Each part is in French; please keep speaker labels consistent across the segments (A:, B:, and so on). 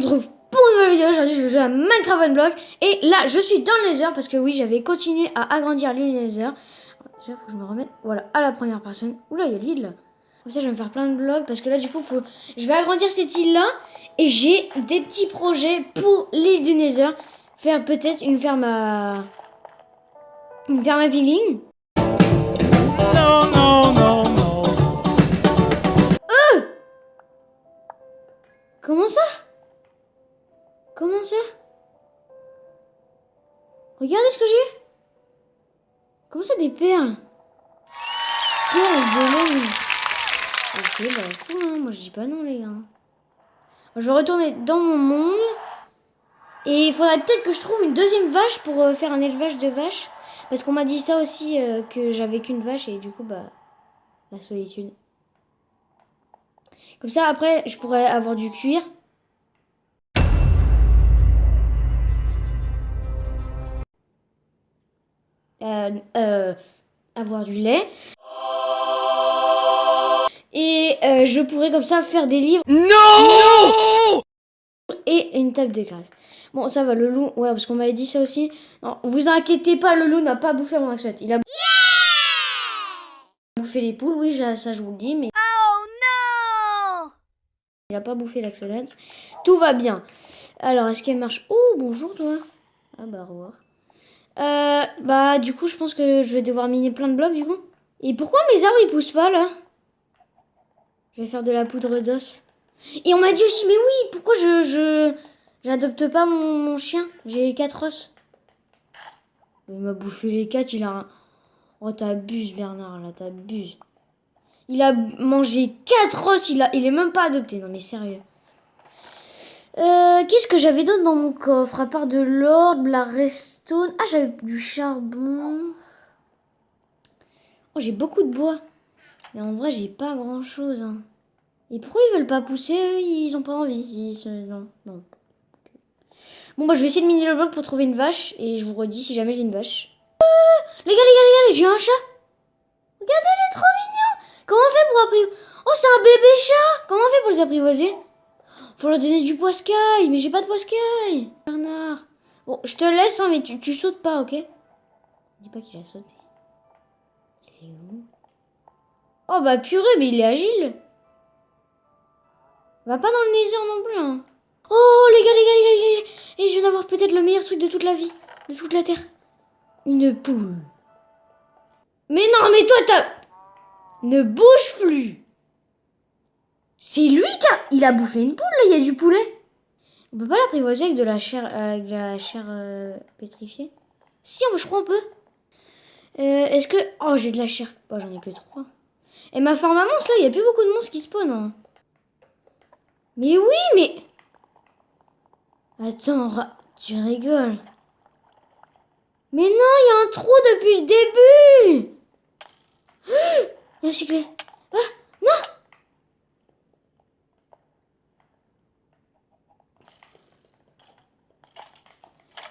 A: retrouve pour une nouvelle vidéo. Aujourd'hui je vais jouer à Minecraft Unblock. Et là je suis dans le Nether parce que oui j'avais continué à agrandir le Nether. Déjà faut que je me remette voilà, à la première personne. Oula il y a le vide là. Comme ça je vais me faire plein de blocs parce que là du coup je vais agrandir cette île là. Et j'ai des petits projets pour l'île du Nether. Faire peut-être une ferme à piglin.
B: Non, non, non, non.
A: Comment ça? Comment ça? Regardez ce que j'ai. Comment ça des perles? Perles de laine. Ok, bah cool, hein. Moi je dis pas non les gars. Je vais retourner dans mon monde. Et il faudrait peut-être que je trouve une deuxième vache pour faire un élevage de vaches. Parce qu'on m'a dit ça aussi, que j'avais qu'une vache et du coup, bah, la solitude. Comme ça, après, je pourrais avoir du cuir. Avoir du lait. Et je pourrais comme ça faire des livres.
B: Non,
A: Et une table de classe. Bon, ça va, le loup. Ouais, parce qu'on m'avait dit ça aussi. Non, vous inquiétez pas, le loup n'a pas bouffé mon axolotl. Il a bouffé les poules, oui, ça je vous le dis, mais.
B: Oh non.
A: Il a pas bouffé l'axolotl. Tout va bien. Alors, est-ce qu'elle marche? Oh, bonjour toi. Ah bah, au revoir. Bah, du coup, je pense que je vais devoir miner plein de blocs, du coup. Et pourquoi mes arbres, ils poussent pas, là? Je vais faire de la poudre d'os. Et on m'a dit aussi, mais oui, pourquoi j'adopte pas mon chien? J'ai 4 os. Il m'a bouffé les 4, il a... Oh, t'abuses, Bernard, là, t'abuses. Il a mangé 4 os, il est même pas adopté. Non, mais sérieux. Qu'est-ce que j'avais d'autre dans mon coffre? À part de l'or, de la redstone. Ah, j'avais du charbon. Oh, j'ai beaucoup de bois. Mais en vrai, j'ai pas grand-chose. Hein. Et pourquoi ils veulent pas pousser? Eux, ils ont pas envie. Non, non. Bon, bah, je vais essayer de miner le bloc pour trouver une vache. Et je vous redis si jamais j'ai une vache. Les gars, j'ai un chat. Regardez, il est trop mignon. Comment on fait pour apprivoiser? Oh, c'est un bébé chat. Comment on fait pour les apprivoiser? Faut leur donner du poiscaille, mais j'ai pas de poiscaille. Bernard. Bon, je te laisse, hein, mais tu sautes pas, ok? Dis pas qu'il a sauté. Il est où? Oh bah purée, mais il est agile. Va pas dans le Nether non plus, hein. Oh les gars. Et je viens d'avoir peut-être le meilleur truc de toute la vie. De toute la Terre. Une poule. Mais non, mais toi t'as... Ne bouge plus. C'est lui il a bouffé une poule, là, il y a du poulet. On peut pas l'apprivoiser avec de la chair, pétrifiée? Si, je crois on peut. Est-ce que... Oh, j'ai de la chair. Oh, j'en ai que 3. Et ma farm à monstres, là, il n'y a plus beaucoup de monstres qui spawnent. Hein. Mais oui, mais... Attends, tu rigoles. Mais non, il y a un trou depuis le début. Il y a un cyclé. Ah, non.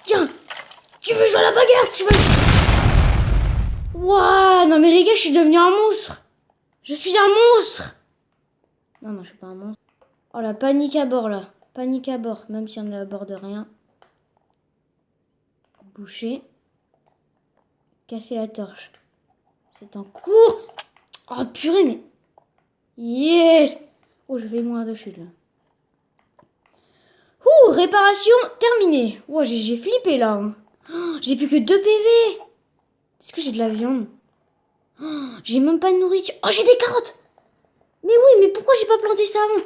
A: Tiens, tu veux jouer à la bagarre, tu veux... Ouah, non mais les gars, je suis devenu un monstre. Je suis un monstre. Non, je suis pas un monstre. Oh, la panique à bord, là. Panique à bord, même si on est à bord de rien. Boucher. Casser la torche. C'est en cours. Oh, purée, mais... Yes. Oh, je vais mourir de chute, là. Ouh, réparation terminée. Oh, j'ai flippé, là. Hein. Oh, j'ai plus que 2 PV. Est-ce que j'ai de la viande? Oh, j'ai même pas de nourriture. Oh, j'ai des carottes. Mais oui, mais pourquoi j'ai pas planté ça avant?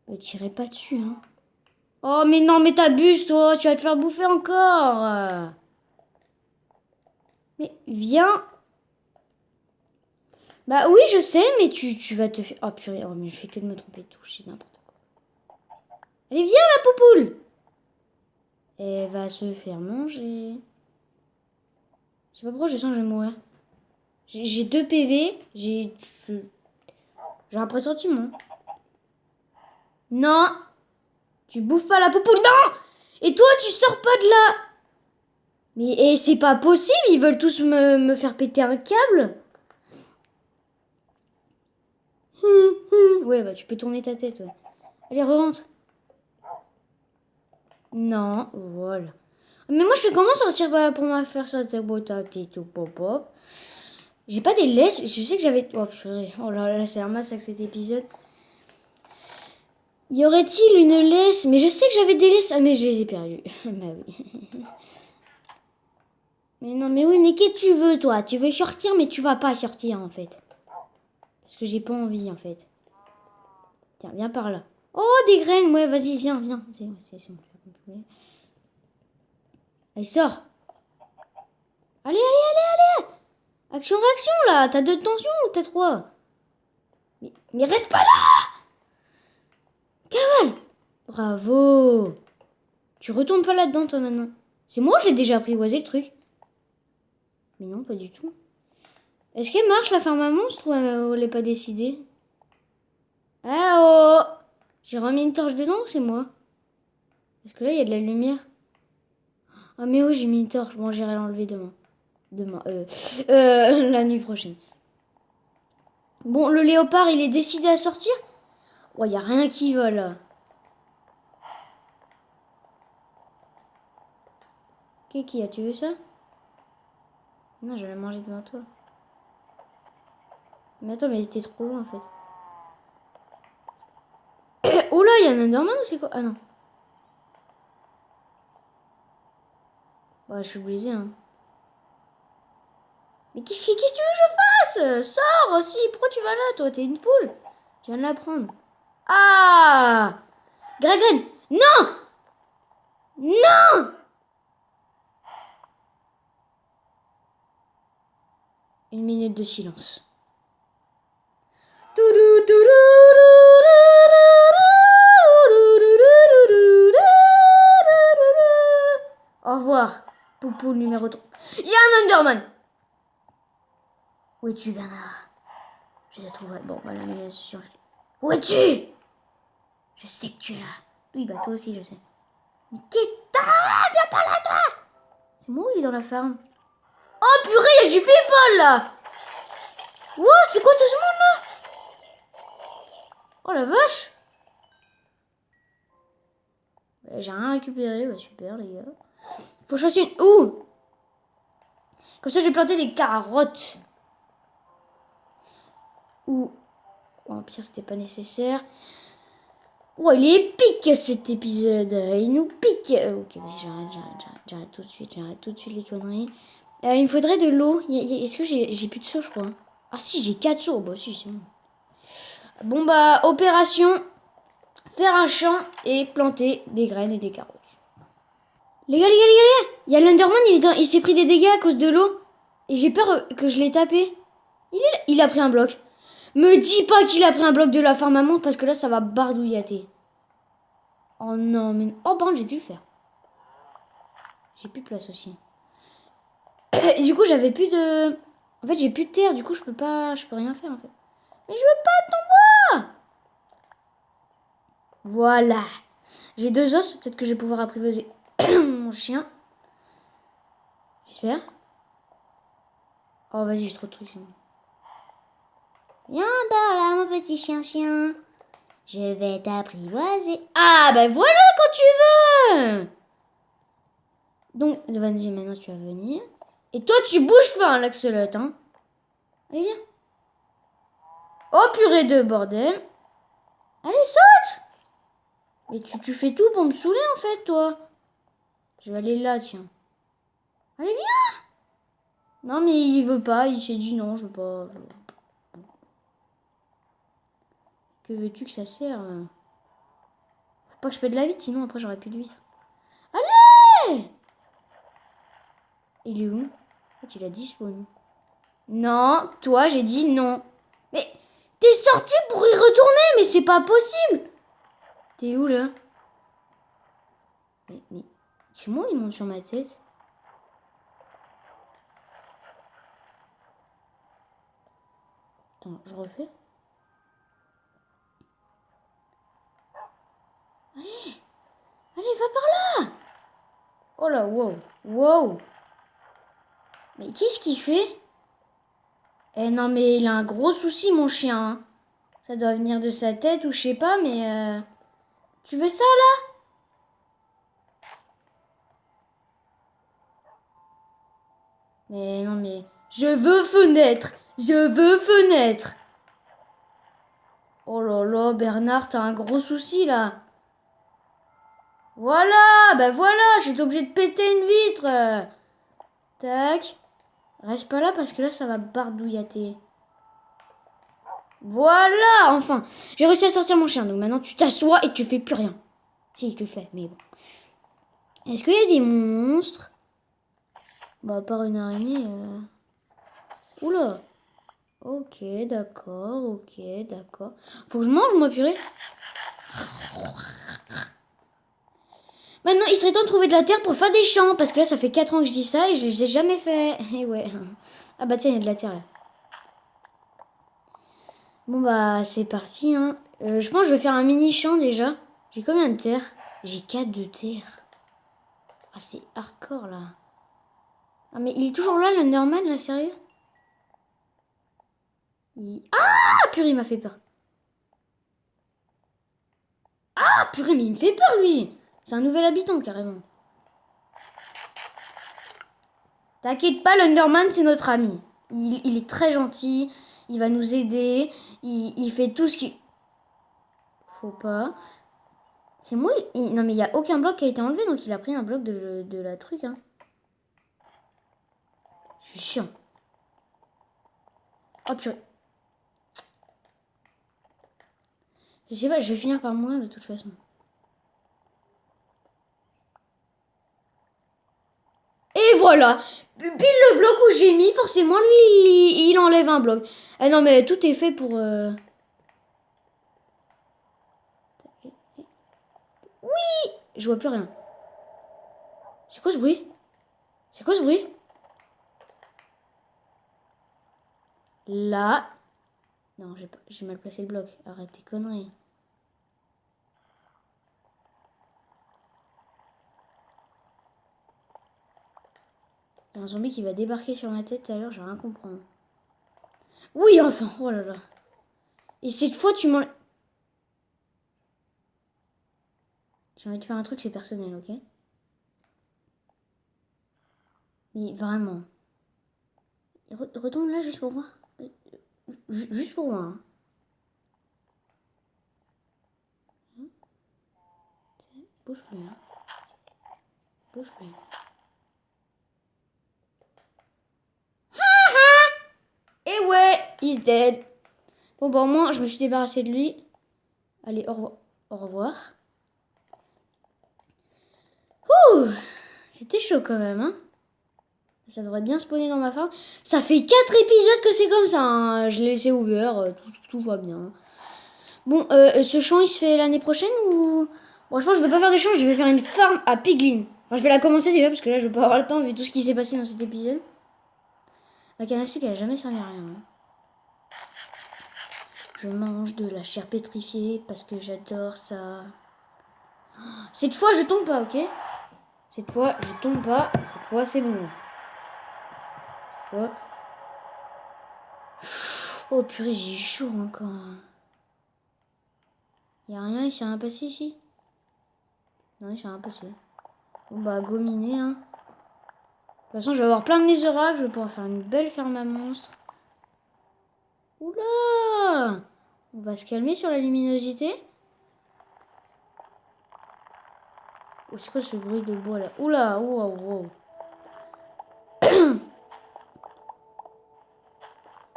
A: Me tirez pas dessus, hein. Oh, mais non, mais t'abuses, toi. Tu vas te faire bouffer encore. Mais viens. Bah oui, je sais, mais tu vas te faire... Oh, purée. Oh, mais je fais que de me tromper de touche. C'est n'importe quoi. Allez, viens, la poupoule. Elle va se faire manger. Je sais pas pourquoi je sens que je vais mourir. J'ai 2 PV. J'ai un pressentiment. Non. Tu bouffes pas la poupoule. Non. Et toi, tu sors pas de là. Mais c'est pas possible. Ils veulent tous me faire péter un câble. Ouais, bah tu peux tourner ta tête. Ouais. Allez, rentre. Non, voilà. Mais moi, je fais comment sortir pour me faire ça, tout pop. J'ai pas des laisses. Je sais que j'avais... Oh, purée. Oh là là, c'est un massacre cet épisode. Y aurait-il une laisse? Mais je sais que j'avais des laisses. Ah, mais je les ai perdues. Bah oui. Mais non, mais oui, mais qu'est-ce que tu veux, toi? Tu veux sortir, mais tu vas pas sortir, en fait. Parce que j'ai pas envie, en fait. Tiens, viens par là. Oh, des graines. Ouais, vas-y, viens. C'est bon. Allez, sors. Allez. Action, réaction, là. T'as 2 de tension ou t'as 3? Mais reste pas là. Cavale. Bravo. Tu retournes pas là-dedans, toi, maintenant. C'est moi ou j'ai déjà apprivoisé le truc? Mais non, pas du tout. Est-ce qu'elle marche, la ferme à monstre, ou elle n'est pas décidée? Ah oh! J'ai remis une torche dedans ou c'est moi? Parce que là, il y a de la lumière. Ah mais oui, j'ai mis une torche. Bon, j'irai l'enlever demain. La nuit prochaine. Bon, le léopard, il est décidé à sortir? Ouais, il y a rien qui va, là. Kiki, as-tu vu ça? Non, je vais manger devant toi. Mais attends, mais t'es trop loin, en fait. Oh là, il y a un Enderman ou c'est quoi? Ah non. Ouais, je suis obligée, hein. Mais qu'est-ce que tu veux que je fasse? Sors aussi, pourquoi tu vas là, toi? T'es une poule. Je viens de la prendre. Ah! Greg, non! Non! Une minute de silence. Au revoir, Poupou numéro 3. Il y a un Enderman! Où es-tu, Bernard? Je te trouverai. Bon, voilà, mais c'est sûr. Où es-tu? Je sais que tu es là. Oui, bah toi aussi, je sais. Mais qu'est-ce que t'as? Viens par là, toi! C'est moi ou il est dans la ferme? Oh purée, il y a du people là! Wow, c'est quoi tout ce monde là? Oh la vache! Bah, j'ai rien récupéré, bah super les gars. Faut que je fasse une... Ouh! Comme ça je vais planter des carottes. Ouh. Oh, pire c'était pas nécessaire. Oh il est épique cet épisode. Il nous pique. Ok, j'arrête tout de suite. J'arrête tout de suite les conneries. Il me faudrait de l'eau. Est-ce que j'ai plus de seaux je crois? Ah si j'ai 4 seaux. Bah si c'est bon. Bon bah opération. Faire un champ et planter des graines et des carottes. Les gars, il y a l'Enderman, il s'est pris des dégâts à cause de l'eau. Et j'ai peur que je l'ai tapé. Il a pris un bloc. Me dis pas qu'il a pris un bloc de la ferme à monstre parce que là, ça va bardouillater. Oh non, mais... Oh, par contre, j'ai dû le faire. J'ai plus de place aussi. Et du coup, j'avais plus de... En fait, j'ai plus de terre, du coup, je peux rien faire, en fait. Mais je veux pas ton bois. Voilà. J'ai 2 os, peut-être que je vais pouvoir apprivoiser mon chien. J'espère. Oh, vas-y, j'ai trop de trucs. Viens par là, mon petit chien. Je vais t'apprivoiser. Ah, ben voilà quand tu veux. Donc, vas-y, maintenant tu vas venir. Et toi, tu bouges pas, hein, l'axolot, hein. Allez, viens. Oh, purée de bordel. Allez, saute. Mais tu fais tout pour me saouler, en fait, toi. Je vais aller là, tiens. Allez, viens. Non, mais il veut pas. Il s'est dit non, je veux pas. Que veux-tu que ça sert? Faut pas que je pète de la vitre, sinon après j'aurai plus de vitre. Allez! Il est où? En fait, il a dit spawn. Non, toi, j'ai dit non. Mais t'es sorti pour y retourner, mais c'est pas possible. T'es où là? Mais c'est moi, il monte sur ma tête. Attends, je refais. Allez, va par là. Oh là, wow. Mais qu'est-ce qu'il fait? Eh non, mais il a un gros souci, mon chien. Hein. Ça doit venir de sa tête ou je sais pas, mais... Tu veux ça, là? Mais non, mais... Je veux fenêtre. Je veux fenêtre. Oh là là, Bernard, t'as un gros souci, là. Voilà, bah voilà, j'étais obligé de péter une vitre. Tac. Reste pas là parce que là, ça va bardouillater. Voilà, enfin. J'ai réussi à sortir mon chien. Donc maintenant, tu t'assois et tu fais plus rien. Si, tu le fais, mais bon. Est-ce qu'il y a des monstres? Bah, à part une araignée. Oula. Ok, d'accord, ok, d'accord. Faut que je mange, moi, purée. Maintenant, il serait temps de trouver de la terre pour faire des champs. Parce que là, ça fait 4 ans que je dis ça et je les ai jamais fait. Et ouais. Ah bah tiens, il y a de la terre là. Bon bah, c'est parti, hein. Je pense que je vais faire un mini champ déjà. J'ai combien de terre? J'ai 4 de terre. Ah, c'est hardcore là. Ah, mais il est toujours là, l'Underman, là, sérieux? Ah, purée, il m'a fait peur. Ah, purée, mais il me fait peur, lui. C'est un nouvel habitant, carrément. T'inquiète pas, l'Underman, c'est notre ami. Il est très gentil. Il va nous aider. Il fait tout ce qu'il... Faut pas. C'est moi... Non, mais il n'y a aucun bloc qui a été enlevé, donc il a pris un bloc de la truc, hein. Je suis chiant. Oh, purée. Je sais pas, je vais finir par mourir de toute façon. Et voilà. Pile le bloc où j'ai mis, forcément, lui, il enlève un bloc. Ah non, mais tout est fait pour... Oui. Je vois plus rien. C'est quoi ce bruit? C'est quoi ce bruit? Là. Non, j'ai mal placé le bloc. Arrête tes conneries. Il y a un zombie qui va débarquer sur ma tête tout à l'heure, je vais rien comprendre. Oui, enfin, oh là là. Et cette fois, tu m'en... J'ai envie de faire un truc, c'est personnel, ok? Mais vraiment. Retourne là juste pour voir. Juste pour voir. Hein. Bouge plus. Hein. Bouge plus. Et ouais, he's dead. Bon, bah au moins, je me suis débarrassée de lui. Allez, au revoir. Ouh, c'était chaud quand même, hein. Ça devrait bien spawner dans ma farm. Ça fait 4 épisodes que c'est comme ça, hein. Je l'ai laissé ouvert, tout va bien. Bon, ce champ, il se fait l'année prochaine ou... Bon, je pense que je vais pas faire des champs, je vais faire une farm à piglin. Enfin, je vais la commencer déjà, parce que là, je vais pas avoir le temps, vu tout ce qui s'est passé dans cet épisode. La canne à sucre, elle a jamais servi à rien. Hein. Je mange de la chair pétrifiée, parce que j'adore ça. Cette fois, je tombe pas, ok? Cette fois, je tombe pas. Cette fois, c'est bon. Cette fois... Oh purée, j'ai chaud encore. Y'a rien, il s'est rien passé ici? Non, il s'est rien passé. Bon bah, gominer, hein. De toute façon, je vais avoir plein de netherrack, je vais pouvoir faire une belle ferme à monstres. Oula! On va se calmer sur la luminosité. Oh, c'est quoi ce bruit de bois là? Oula, wow, wow.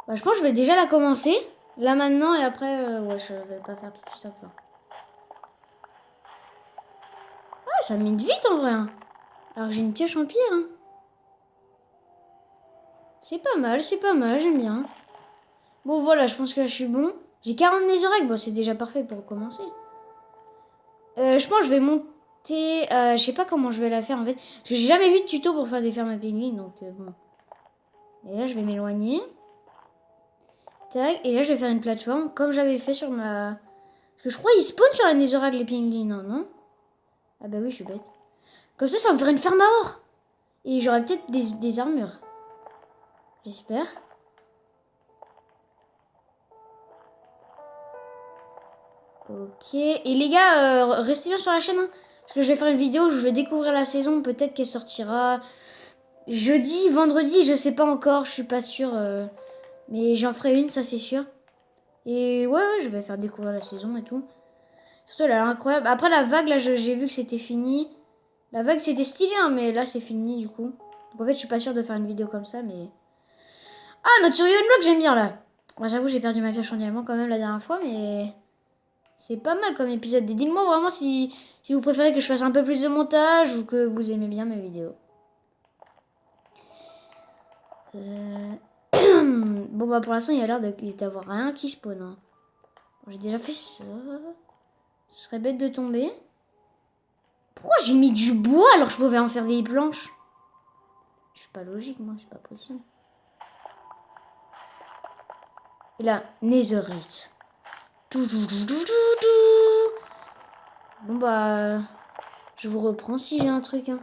A: Bah, je pense que je vais déjà la commencer. Là maintenant et après, ouais, je vais pas faire tout ça. Ah, ça mine vite en vrai. Hein. Alors que j'ai une pioche en pierre. Hein. C'est pas mal, j'aime bien. Bon, voilà, je pense que là je suis bon. J'ai 40 netherrack, bon, c'est déjà parfait pour commencer. Je pense que je vais monter. Je sais pas comment je vais la faire en fait. Parce que j'ai jamais vu de tuto pour faire des fermes à pingouins, donc bon. Et là, je vais m'éloigner. Tac, et là, je vais faire une plateforme comme j'avais fait sur ma. Parce que je crois qu'ils spawnent sur la netherrack les pingouins, non? Ah bah oui, je suis bête. Comme ça me ferait une ferme à or. Et j'aurais peut-être des armures. J'espère. Ok. Et les gars, restez bien sur la chaîne. Hein, parce que je vais faire une vidéo où je vais découvrir la saison. Peut-être qu'elle sortira jeudi, vendredi, je sais pas encore, je suis pas sûre. Mais j'en ferai une, ça c'est sûr. Et ouais, je vais faire découvrir la saison et tout. Surtout, elle a l'air incroyable. Après la vague, là, j'ai vu que c'était fini. La vague, c'était stylé, hein, mais là, c'est fini, du coup. Donc en fait, je suis pas sûre de faire une vidéo comme ça, mais... Ah, notre survivor block, j'aime bien, là. Moi, j'avoue, j'ai perdu ma pioche en diamant quand même la dernière fois, mais... C'est pas mal comme épisode. Et dites-moi vraiment si vous préférez que je fasse un peu plus de montage ou que vous aimez bien mes vidéos. Bon, bah, pour l'instant, il y a l'air d'avoir rien qui spawn. Hein. Bon, j'ai déjà fait ça. Ce serait bête de tomber. Pourquoi j'ai mis du bois alors que je pouvais en faire des planches? Je suis pas logique, moi, c'est pas possible. Et là, Netherite. Bon, bah, je vous reprends si j'ai un truc. Hein.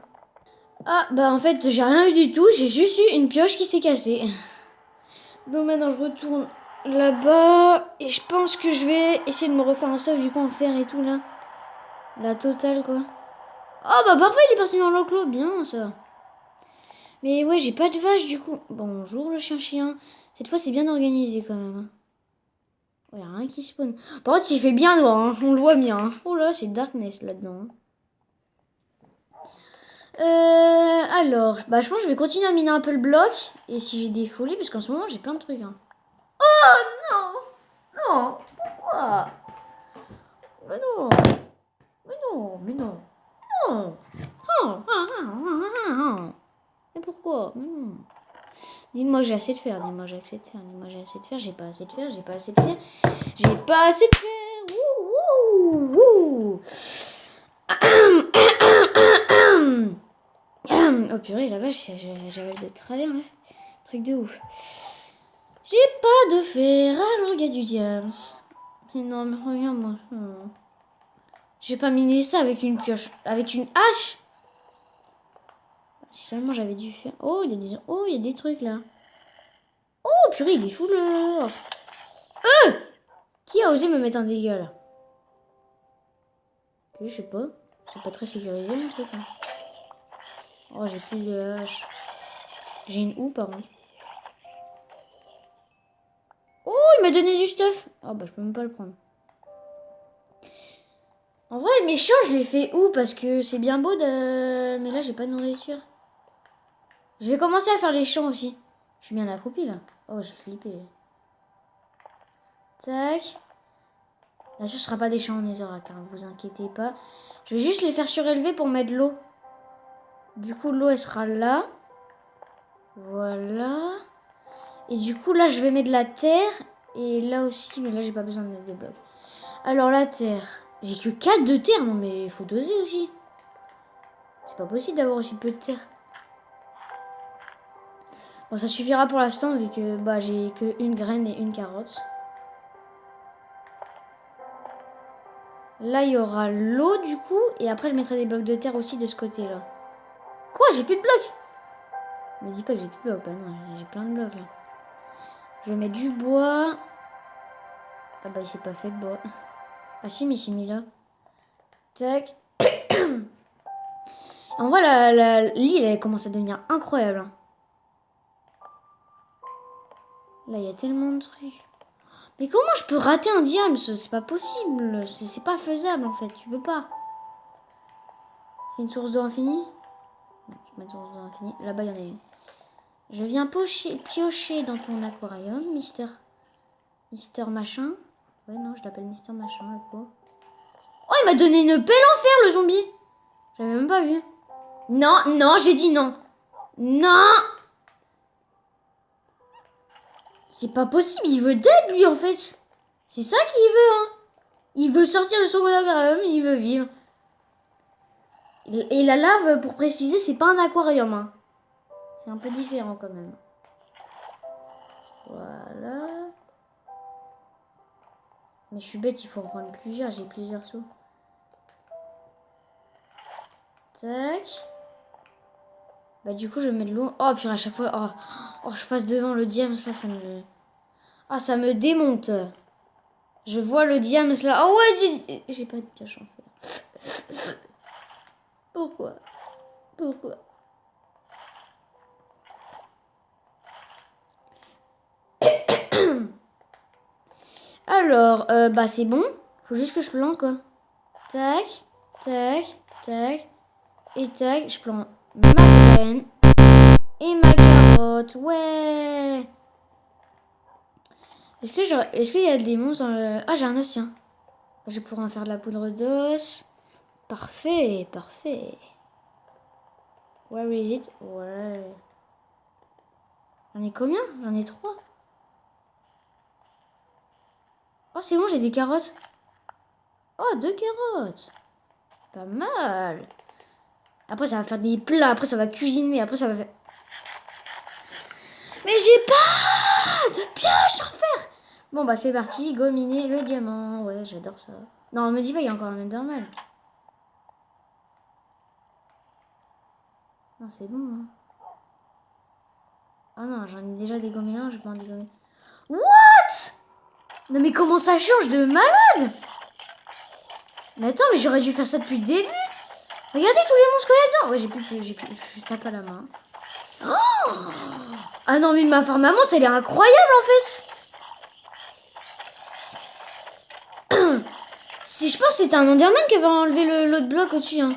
A: Ah, bah, en fait, j'ai rien eu du tout. J'ai juste eu une pioche qui s'est cassée. Donc, maintenant, je retourne là-bas. Et je pense que je vais essayer de me refaire un stuff du coup en fer et tout, là. La totale, quoi. Oh, bah, parfait, il est parti dans l'enclos. Bien, ça. Mais ouais, j'ai pas de vache du coup. Bonjour le chien. Cette fois c'est bien organisé quand même. Ouais, y'a rien qui spawn. Par contre il fait bien noir, hein. On le voit bien. Hein. Oh là, c'est darkness là-dedans. Alors, bah je pense que je vais continuer à miner un peu le bloc. Et si j'ai des folies, parce qu'en ce moment j'ai plein de trucs. Hein. Oh non. Non, pourquoi? Mais non. Mais non, mais non. Non. Mais pourquoi? Dites-moi que j'ai assez de fer, dites-moi que j'ai assez de fer, dites-moi que j'ai assez de fer, j'ai pas assez de fer, j'ai pas assez de fer, j'ai pas assez de fer. Wouh, wouh, wouh. Oh purée, la vache, j'avais de travers, là. Truc de ouf. J'ai pas de fer, alors il y a du diams. Mais non, mais regarde-moi. J'ai pas miné ça avec une pioche, avec une hache. Si seulement j'avais dû faire... Oh, il y a des trucs, là. Oh, purée, il est fou, le... Qui a osé me mettre un dégât, là? Ok, je sais pas. C'est pas très sécurisé, mon truc. Hein. Oh, j'ai plus de hache. J'ai une houe, par contre. Oh, il m'a donné du stuff. Ah, bah, je peux même pas le prendre. En vrai, le méchant, je l'ai fait où? Parce que c'est bien beau de... Mais là, j'ai pas de nourriture. Je vais commencer à faire les champs aussi. Je suis bien accroupi, là. Oh, j'ai flippé. Tac. Bien sûr, ce sera pas des champs en netherrack, hein, vous inquiétez pas. Je vais juste les faire surélever pour mettre l'eau. Du coup, l'eau, elle sera là. Voilà. Et du coup, là, je vais mettre de la terre. Et là aussi, mais là, j'ai pas besoin de mettre des blocs. Alors, la terre. J'ai que 4 de terre. Non, mais il faut doser aussi. C'est pas possible d'avoir aussi peu de terre. Bon, ça suffira pour l'instant, vu que bah, j'ai que une graine et une carotte. Là, il y aura l'eau, du coup. Et après, je mettrai des blocs de terre aussi de ce côté-là. Quoi? J'ai plus de blocs? Me dis pas que j'ai plus de blocs. Bah non, j'ai plein de blocs, là. Je vais mettre du bois. Ah bah, il s'est pas fait de bois. Ah si, mais il s'est mis là. Tac. En vrai, l'île, elle commence à devenir incroyable. Hein. Là, il y a tellement de trucs. Mais comment je peux rater un diamant? C'est pas possible. C'est pas faisable, en fait. Tu peux pas. C'est une source d'eau infinie? Non, je mets une source d'eau infinie. Là-bas, il y en a une. Je viens piocher dans ton aquarium, Mister Machin. Ouais, non, je l'appelle Mister Machin, le pauvre. Oh, il m'a donné une pelle en fer, le zombie. J'avais même pas vu. Non, non, j'ai dit non. Non. C'est pas possible, il veut d'aide, lui, en fait. C'est ça qu'il veut, hein. Il veut sortir de son aquarium, il veut vivre. Et la lave, pour préciser, c'est pas un aquarium, hein. C'est un peu différent, quand même. Voilà. Mais je suis bête, il faut en prendre plusieurs, j'ai plusieurs seaux. Tac. Bah du coup, je vais mettre de l'eau. Oh, puis à chaque fois... Oh, je passe devant le diams, là, ça me... Ah, ça me démonte. Je vois le diams, là. Oh ouais, j'ai pas de pioche en fer. Pourquoi? Alors, bah c'est bon. Faut juste que je plante quoi. Tac, tac, tac. Et tac, je plante ma graine. Et ma carotte. Ouais. Est-ce qu'il y a des monstres dans le... Ah, j'ai un os, tiens. Je pourrais en faire de la poudre d'os. Parfait, parfait. Where is it? Ouais. J'en ai combien? J'en ai 3. Oh, c'est bon, j'ai des carottes. Oh, 2 carottes. Pas mal. Après, ça va faire des plats. Après, ça va cuisiner. Après, ça va faire... Mais j'ai pas de pioche à refaire. Bon, bah, c'est parti. Go miner le diamant. Ouais, j'adore ça. Non, me dis pas, il y a encore un Enderman. Non, c'est bon. Hein. Ah non, j'en ai déjà dégommé un. Je peux en dégommer. What? Non, mais comment ça change de malade? Mais attends, mais j'aurais dû faire ça depuis le début. Regardez tous les monstres qu'il y a dedans. Ouais, j'ai plus, je tape à la main. Oh, ah non, mais ma farm à monstres, elle est incroyable en fait. Je pense que c'était un Enderman qui avait enlevé l'autre bloc au-dessus. Hein.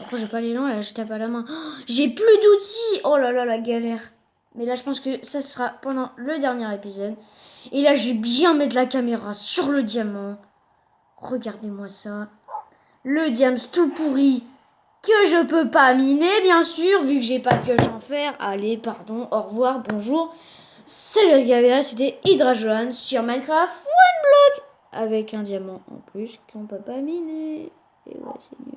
A: Après, j'ai pas l'élan, là, je tape à la main. Oh, j'ai plus d'outils. Oh là là, la galère. Mais là, je pense que ça sera pendant le dernier épisode. Et là, je vais bien mettre la caméra sur le diamant. Regardez-moi ça. Le diams tout pourri que je peux pas miner, bien sûr, vu que j'ai pas de pioche en fer. Allez, pardon, au revoir, bonjour. Salut les gars, c'était HydraJohan sur Minecraft One Block avec un diamant en plus qu'on peut pas miner. Et ouais, c'est nul.